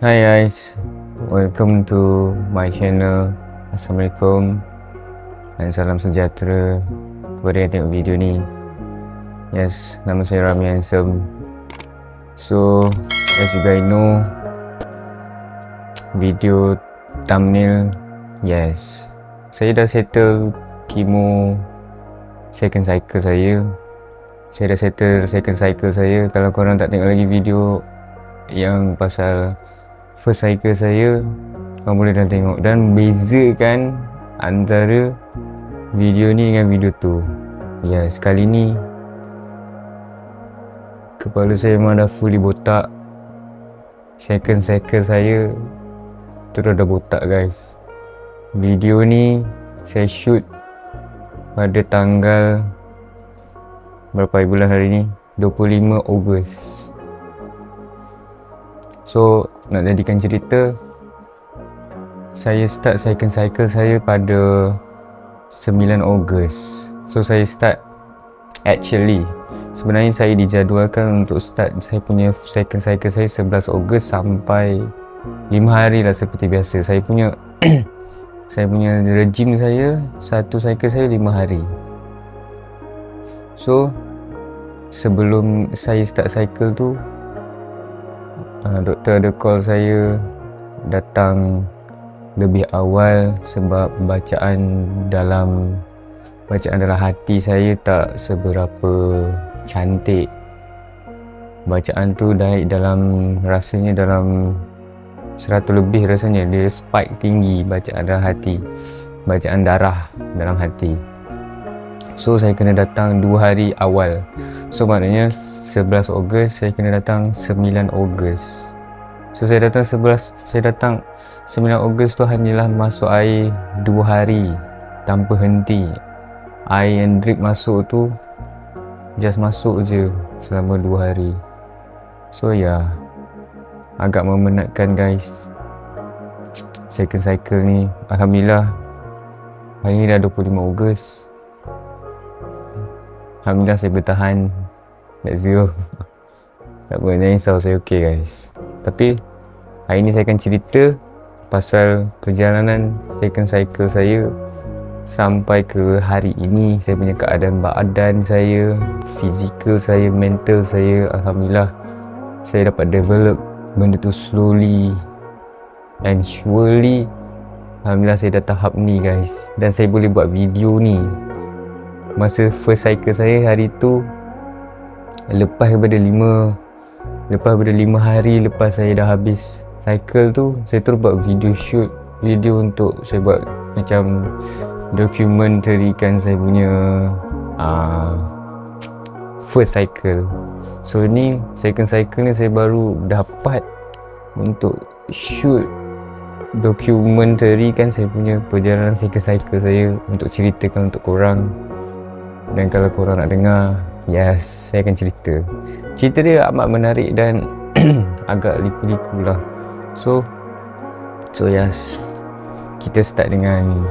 Hi guys, welcome to my channel. Assalamualaikum dan salam sejahtera kepada yang tengok video ni. Yes, nama saya Rami Handsome. So, as you guys know, video thumbnail, yes, saya dah settle chemo second cycle saya. Saya dah settle second cycle saya. Kalau korang tak tengok lagi video yang pasal first cycle saya, korang boleh dah tengok. Dan bezakan antara video ni dengan video tu. Yes, kali ni kepala saya memang dah fully botak. Second cycle saya terus dah botak guys. Video ni saya shoot pada tanggal berapa bulan hari ni? 25 Ogos. So, nak jadikan cerita, saya start second cycle saya pada 9 Ogos. So, saya start, actually sebenarnya saya dijadualkan untuk start saya punya second cycle saya 11 Ogos sampai 5 hari lah seperti biasa. Saya punya saya punya regime saya, satu cycle saya 5 hari. So, sebelum saya start cycle tu, doktor ada call saya datang lebih awal sebab bacaan dalam hati saya tak seberapa cantik. Bacaan tu naik dalam, rasanya dalam 100 lebih rasanya. Dia spike tinggi bacaan dalam hati, bacaan darah dalam hati. So saya kena datang 2 hari awal. So maknanya 11 Ogos saya kena datang 9 Ogos. So saya datang 9 Ogos tu hanyalah masuk air 2 hari tanpa henti. Air yang drip masuk tu just masuk je selama 2 hari. So ya, agak memenatkan guys second cycle ni. Alhamdulillah hari ni dah 25 Ogos. Alhamdulillah saya bertahan net zero. Tak apa, jangan risau, saya okey guys. Tapi hari ni saya akan cerita pasal perjalanan second cycle saya sampai ke hari ini. Saya punya keadaan badan saya, fizikal saya, mental saya. Alhamdulillah saya dapat develop benda tu slowly and surely. Alhamdulillah saya dah tahap ni guys. Dan saya boleh buat video ni masa first cycle saya hari tu, lepas daripada 5 hari lepas saya dah habis cycle tu, saya terus buat video untuk saya buat macam dokumentarikan saya punya first cycle. So ni second cycle ni saya baru dapat untuk shoot dokumentarikan saya punya perjalanan second cycle saya untuk ceritakan untuk korang. Dan kalau korang nak dengar, yes, saya akan cerita. Cerita dia amat menarik dan agak liku-liku lah. So yes, kita start dengan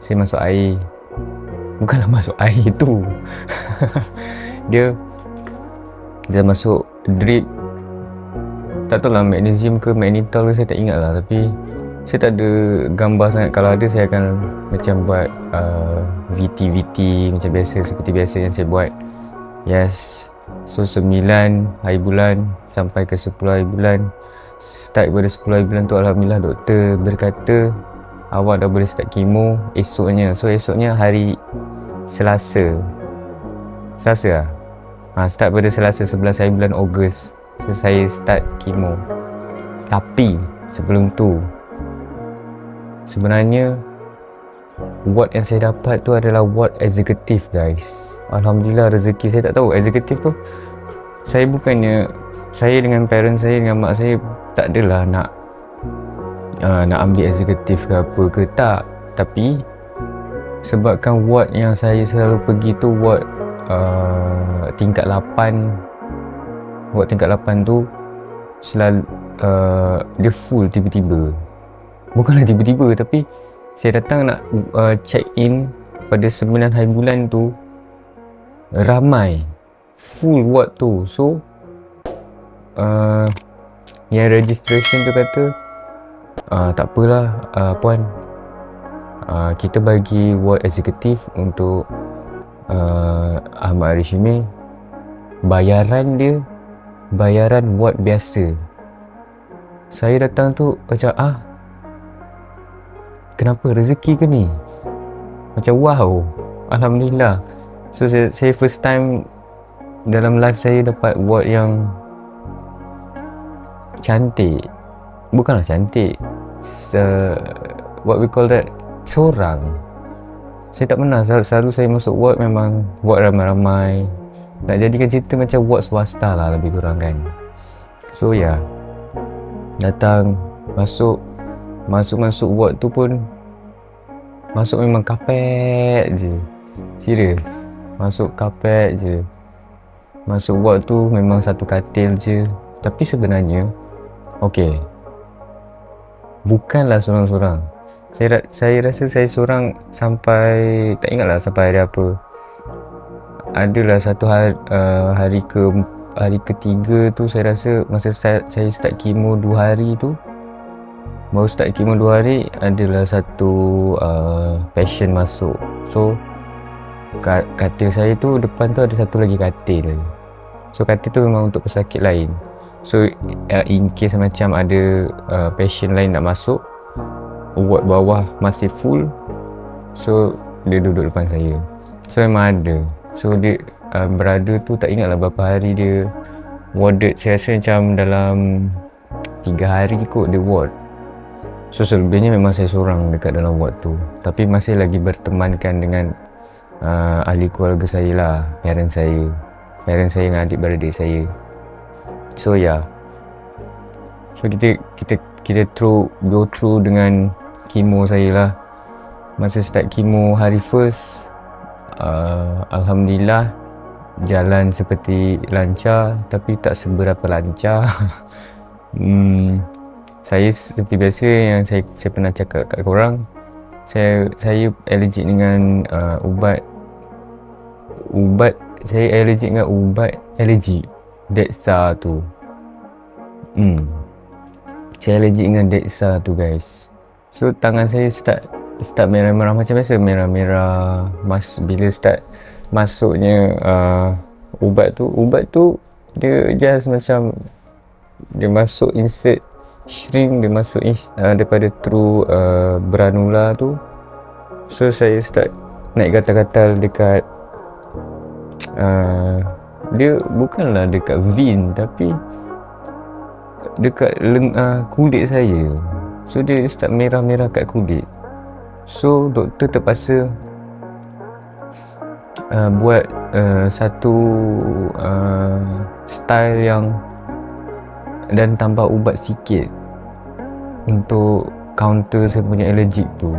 saya masuk air. Bukanlah masuk air tu. Dia masuk drip. Tak tahu lah magnesium ke magnetol ke, saya tak ingat lah. Tapi saya tak ada gambar sangat. Kalau ada saya akan macam buat VT macam biasa, seperti biasa yang saya buat. Yes. So 9 hari bulan sampai ke 10 hari bulan. Start pada 10 hari bulan tu, alhamdulillah doktor berkata awak dah boleh start chemo esoknya. So esoknya hari Selasa lah. Start pada Selasa 11 hari bulan Ogos. So saya start chemo. Tapi sebelum tu, sebenarnya ward yang saya dapat tu adalah ward eksekutif guys. Alhamdulillah rezeki. Saya tak tahu eksekutif tu, saya bukannya, saya dengan parents saya, dengan mak saya tak adalah nak ambil eksekutif ke apa ke, tak. Tapi sebabkan ward yang saya selalu pergi tu ward tingkat 8. Ward tingkat 8 tu selalu dia full tiba-tiba. Bukanlah tiba-tiba, tapi saya datang nak check in pada 9 hari bulan tu, ramai full ward tu. So yang registration tu kata tak apalah puan, kita bagi ward eksekutif untuk Ahmad Arishimi. Bayaran dia bayaran ward biasa. Saya datang tu macam kenapa, rezeki ke ni? Macam wow, Alhamdulillah. So saya first time dalam life saya dapat ward yang cantik. Bukanlah cantik, what we call that, seorang. Saya tak pernah, selalu saya masuk ward memang ward ramai-ramai. Nak jadikan cerita macam ward swasta lah lebih kurang kan. So datang, masuk ward tu pun masuk memang kapet je. Serius, masuk kapet je. Masuk ward tu memang satu katil je. Tapi sebenarnya bukanlah sorang-sorang. Saya rasa saya seorang sampai, tak ingatlah sampai hari apa. Adalah satu hari ketiga tu, saya rasa masa saya start kemo 2 hari tu, baru start kemo 2 hari, adalah satu patient masuk. So katil saya tu depan tu ada satu lagi katil. So katil tu memang untuk pesakit lain. So in case macam ada patient lain nak masuk, ward bawah masih full, so dia duduk depan saya. So memang ada. So dia berada tu, tak ingatlah berapa hari dia warded. Saya rasa macam dalam 3 hari kot dia ward. So selebihnya memang saya seorang dekat dalam ward tu. Tapi masih lagi bertemankan dengan ahli keluarga saya lah, parent saya dengan adik-beradik saya. So so kita go through dengan kemo saya lah. Masa start kemo hari first, Alhamdulillah jalan seperti lancar, tapi tak seberapa lancar. Saya seperti biasa yang saya pernah cakap kat korang, saya allergic dengan ubat. Saya allergic dengan ubat alergi Dexa tu. Saya allergic dengan Dexa tu guys. So tangan saya start merah-merah macam biasa, merah-merah bila start masuknya ubat tu dia just macam dia masuk insert shrink, dia masuk daripada through granula tu. So saya start naik gatal-gatal dekat dia bukanlah dekat vein, tapi dekat kulit saya. So dia start merah-merah kat kulit. So doktor terpaksa buat satu style yang, dan tambah ubat sikit untuk counter saya punya allergic tu.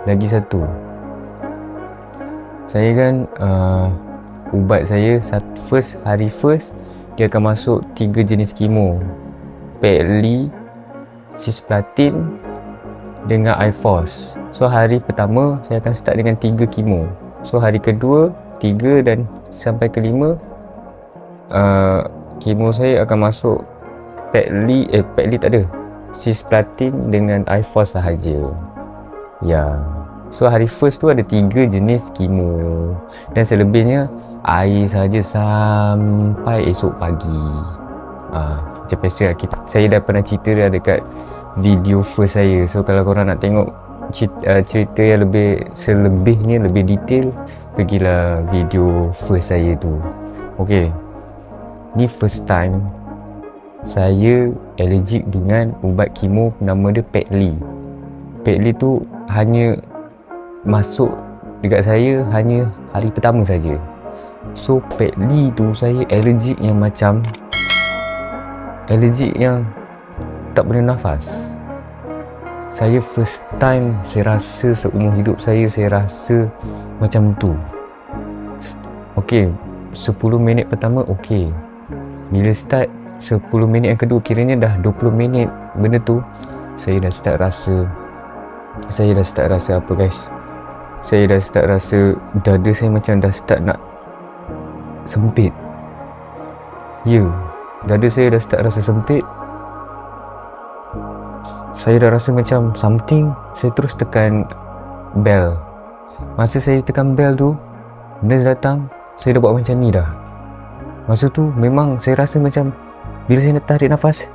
Lagi satu, saya kan ubat saya hari first dia akan masuk 3 jenis kemo, Pegli, Cisplatin dengan iForce. So hari pertama saya akan start dengan 3 kemo. So hari kedua 3 dan sampai ke-5 kemo saya akan masuk Pegli tak ada, Cisplatin dengan iForce sahaja. So hari first tu ada 3 jenis kemo, dan selebihnya air sahaja sampai esok pagi. Macam biasa saya dah pernah cerita dah dekat video first saya. So kalau korang nak tengok cerita yang selebihnya lebih detail, pergilah video first saya tu. Ni first time saya allergic dengan ubat kemo, nama dia Pegli. Pegli tu hanya masuk dekat saya hanya hari pertama saja. So Pegli tu saya allergic yang macam tak boleh nafas. Saya first time, saya rasa seumur hidup saya rasa macam tu. 10 minit pertama bila start 10 minit yang kedua, kiranya dah 20 minit benda tu, saya dah start rasa apa guys, saya dah start rasa dada saya macam dah start nak sempit. dada saya dah start rasa sempit. Saya dah rasa macam something. Saya terus tekan bell. Masa saya tekan bell tu, nurse datang. Saya dah buat macam ni dah. Masa tu memang saya rasa macam bila saya nak tarik nafas,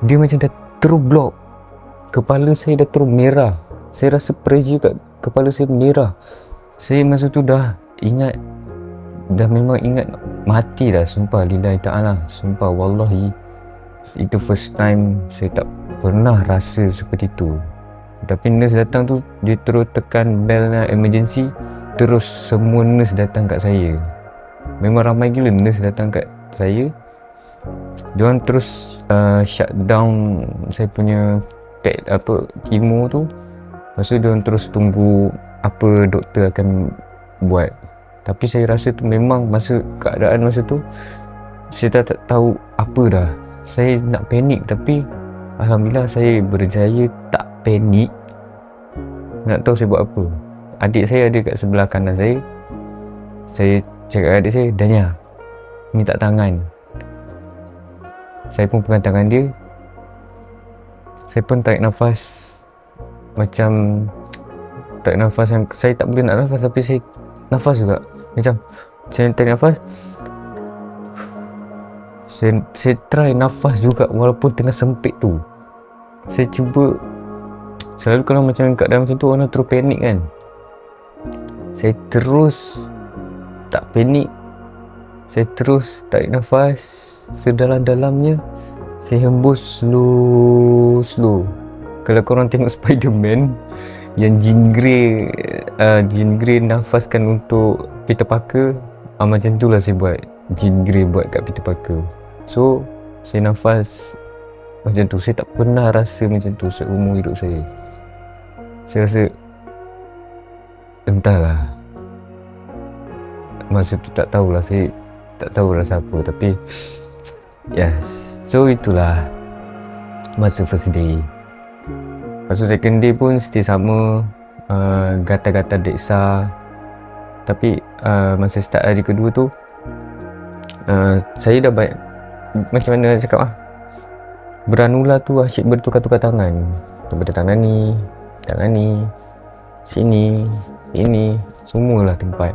dia macam dah terus block. Kepala saya dah terus merah. Saya rasa pressure kat kepala saya merah. Saya masa tu dah memang ingat mati dah. Sumpah lillahi ta'ala, sumpah wallahi, itu first time saya tak pernah rasa seperti tu. Tapi nurse datang tu, dia terus tekan bell emergency. Terus semua nurse datang kat saya. Memang ramai gila nurse datang kat saya. Diorang terus shut down saya punya kemo tu. Lepas tu diorang terus tunggu apa doktor akan buat. Tapi saya rasa tu memang keadaan masa tu saya tak tahu apa dah. Saya nak panik tapi alhamdulillah saya berjaya tak panik. Nak tahu saya buat apa? Adik saya ada kat sebelah kanan saya. Saya cakap kat adik saya, Dania, minta tangan. Saya pun pegang tangan dia. Saya pun tarik nafas. Macam tarik nafas yang saya tak boleh nak nafas, tapi saya nafas juga. Macam saya tarik nafas, Saya try nafas juga walaupun tengah sempit tu. Saya cuba. Selalu kalau macam keadaan macam tu, orang terus panik kan. Saya terus tak panik. Saya terus tarik nafas sedalam-dalamnya. Saya hembus slow. Kalau korang tengok Spiderman yang Jean Grey nafaskan untuk Peter Parker, macam tu lah saya buat. Jean Grey buat kat Peter Parker. So saya nafas macam tu. Saya tak pernah rasa macam tu seumur hidup saya. Saya rasa entahlah, masa tu tak tahulah, saya tak tahu rasa apa. Tapi yes, so itulah masa first day. Masa second day pun still sama, gatal-gatal deksa. Tapi masa start hari kedua tu, saya dah baik, macam mana saya cakap beranula tu asyik bertukar-tukar tangan. Daripada tangan ni, sini, ini, semualah tempat.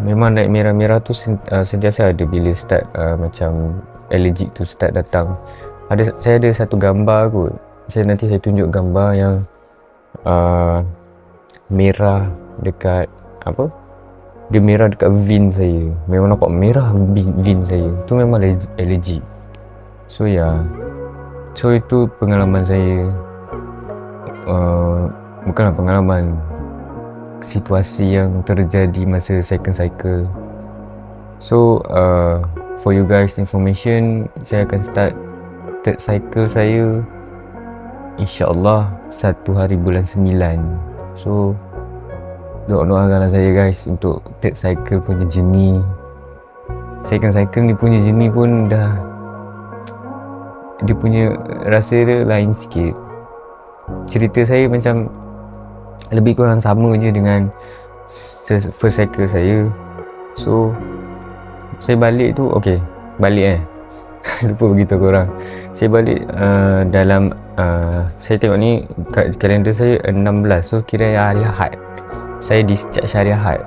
Memang naik merah-merah tu sentiasa ada bila start macam allergic tu start datang. Saya ada satu gambar kot. Nanti saya tunjuk gambar yang merah dekat dia merah dekat vein saya. Memang nampak merah vein saya. Tu memang allergic. So so itu pengalaman saya. Bukanlah pengalaman, situasi yang terjadi masa second cycle. So for you guys information, saya akan start third cycle saya InsyaAllah 1 hari bulan 9. So doakanlah saya guys untuk third cycle punya journey. Second cycle ni punya journey pun dah, dia punya rasa dia lain sikit. Cerita saya macam lebih kurang sama je dengan first cycle saya. So saya balik tu, balik lupa beritahu korang. Saya balik dalam saya tengok ni kat kalender saya 16. So kira hari Ahad. Saya discharge hari Ahad.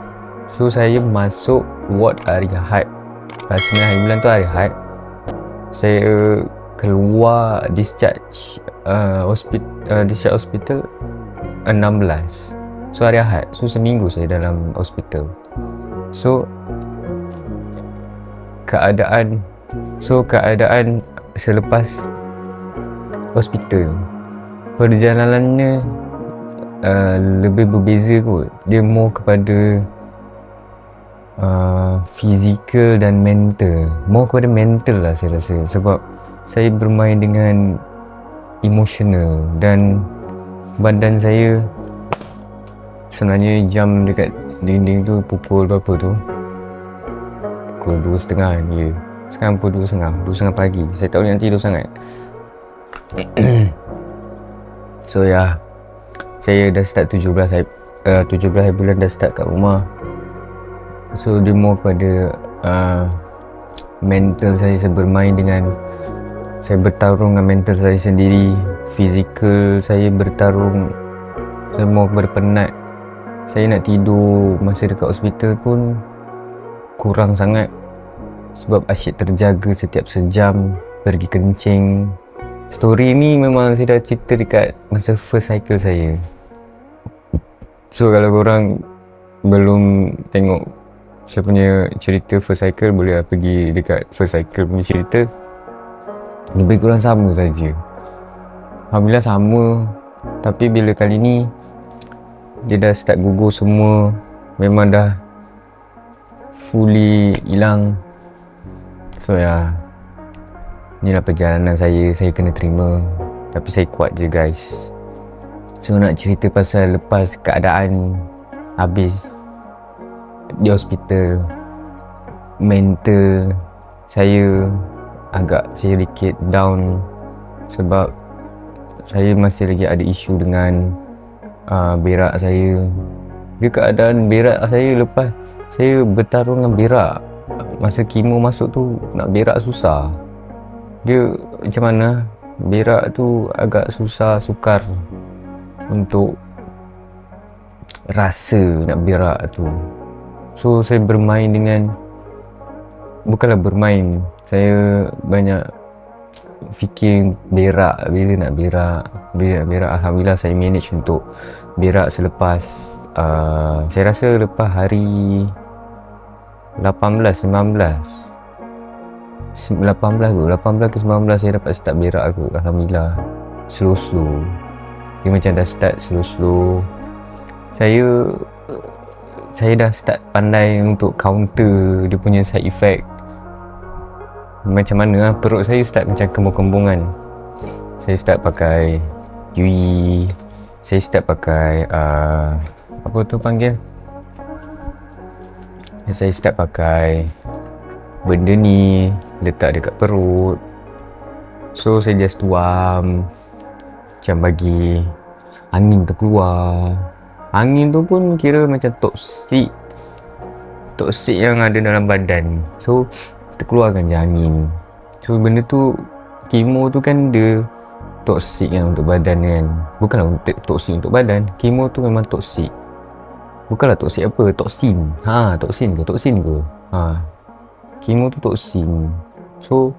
So saya masuk ward hari Ahad. 9 hari bulan tu hari Ahad. Saya keluar discharge hospital 16. So hari Ahad. So seminggu saya dalam hospital. So keadaan selepas hospital, perjalanannya lebih berbeza kot. Dia more kepada fizikal dan mental. More kepada mental lah saya rasa. Sebab saya bermain dengan emotional dan badan saya. Sebenarnya jam dekat dinding tu pukul berapa tu? Pukul 2.30 je. Sekarang pukul 2.30 pagi. Saya tak boleh nak tidur sangat. So saya dah start 17 hari bulan dah start kat rumah. So dia more kepada mental saya bermain dengan, saya bertarung dengan mental saya sendiri. Fizikal saya bertarung, saya mau berpenat. Saya nak tidur masa dekat hospital pun kurang sangat, sebab asyik terjaga setiap sejam, pergi kencing. Story ni memang saya dah cerita dekat masa first cycle saya. So kalau korang belum tengok saya punya cerita first cycle, boleh lah pergi dekat first cycle punya cerita. Lebih kurang sama saja. Alhamdulillah sama. Tapi bila kali ni dia dah start gugur semua, memang dah fully hilang. So ya, inilah perjalanan saya kena terima. Tapi saya kuat je guys. So nak cerita pasal lepas keadaan habis di hospital, mental saya agak sedikit down, sebab saya masih lagi ada isu dengan berak saya. Dia keadaan berak saya lepas saya bertarung dengan berak, masa kemo masuk tu nak berak susah. Dia macam mana, berak tu agak susah, sukar untuk rasa nak berak tu. So saya bermain dengan, bukanlah bermain, saya banyak fikir berak, bila nak berak. Alhamdulillah saya manage untuk berak selepas saya rasa lepas hari 18 ke 19 saya dapat start berak aku. Alhamdulillah, slow dia macam dah start slow. Saya dah start pandai untuk counter dia punya side effect. Macam mana perut saya start macam kembung-kembungan. Saya start pakai UI, saya start pakai apa tu panggil, saya start pakai benda ni letak dekat perut. So saya just tuam, macam bagi angin terkeluar. Angin tu pun kira macam toksik yang ada dalam badan. So terkeluarkan je angin. So benda tu, kemo tu kan dia toksik kan untuk badan kan. Bukanlah untuk toksik untuk badan. Kemo tu memang toksik. Bukanlah toksik apa, toksin. Toksin ke? Kemo tu toksin. So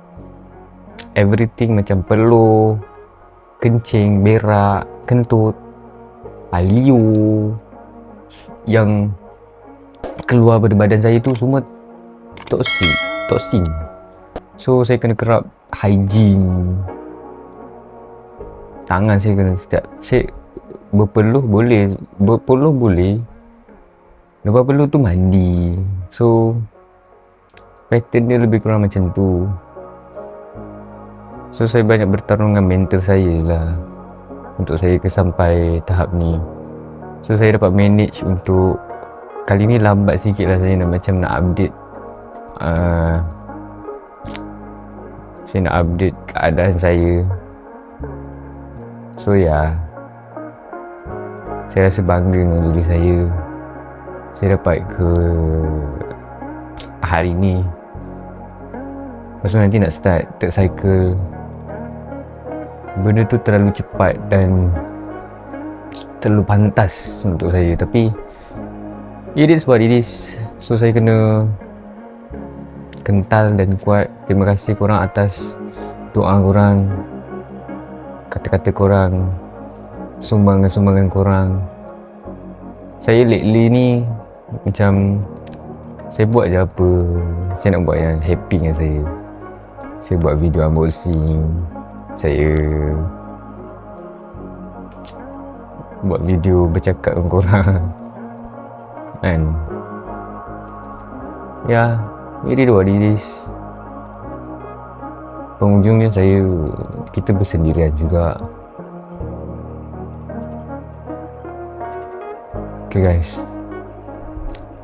everything macam peluh, kencing, berak, kentut, air liur yang keluar pada badan saya tu semua toksin. So saya kena kerap hygiene. Tangan saya kena setiap, saya berpeluh boleh, lepas peluh tu mandi. So pattern dia lebih kurang macam tu. So saya banyak bertarung dengan mental saya lah untuk saya sampai tahap ni. So saya dapat manage untuk, kali ni lambat sikit lah saya nak update saya nak update keadaan saya. So ya, saya rasa bangga dengan diri saya. Saya dapat ke hari ni. Lepas tu nanti nak start third cycle. Benda tu terlalu cepat dan terlalu pantas untuk saya. Tapi it is what it is. So saya kena kental dan kuat. Terima kasih korang atas doa korang, kata-kata korang, sumbangan-sumbangan korang. Saya lately ni macam saya buat je apa saya nak buat yang happy dengan saya. Saya buat video unboxing, saya buat video bercakap dengan korang kan. Ya, it is what it is. Penghujungnya kita bersendirian juga. Okay guys,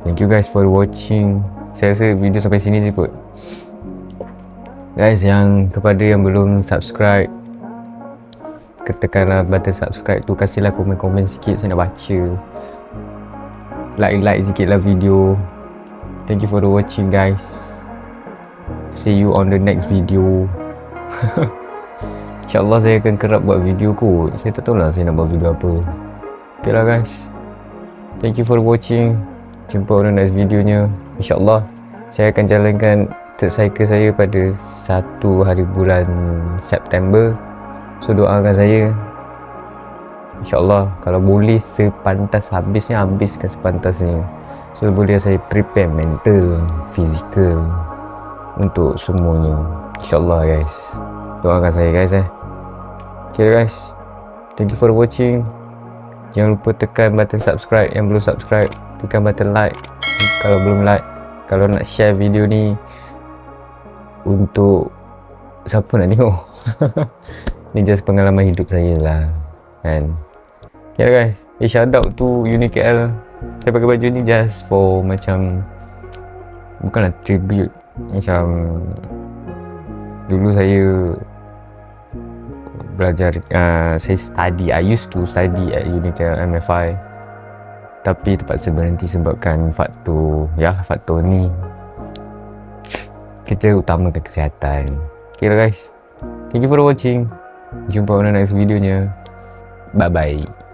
thank you guys for watching. Saya rasa video sampai sini je kot. Guys, kepada yang belum subscribe, tekanlah button subscribe tu, kasihlah komen-komen sikit, saya nak baca. Like sikit lah video. Thank you for the watching guys. See you on the next video. InsyaAllah saya akan kerap buat video kot. Saya tak tahu lah saya nak buat video apa. Okay lah guys, thank you for watching. Jumpa on the next videonya. InsyaAllah saya akan jalankan third cycle saya pada 1 hari bulan September. So doakan saya, InsyaAllah kalau boleh sepantas habisnya, habiskan sepantasnya. So boleh saya prepare mental, fizikal untuk semuanya. InsyaAllah guys, doakan saya guys Okay guys, thank you for watching. Jangan lupa tekan button subscribe. Yang belum subscribe, tekan button like kalau belum like. Kalau nak share video ni untuk siapa nak tengok. Ni just pengalaman hidup saya lah kan. Okay guys, shout out to UniKL. Saya pakai baju ni just for macam, bukanlah tribute, macam dulu saya belajar, I used to study at UniKL MFI, tapi terpaksa berhenti sebabkan faktor ni. Kita utamakan kesihatan. Okay lah guys, thank you for watching. Jumpa pada next videonya. Bye bye.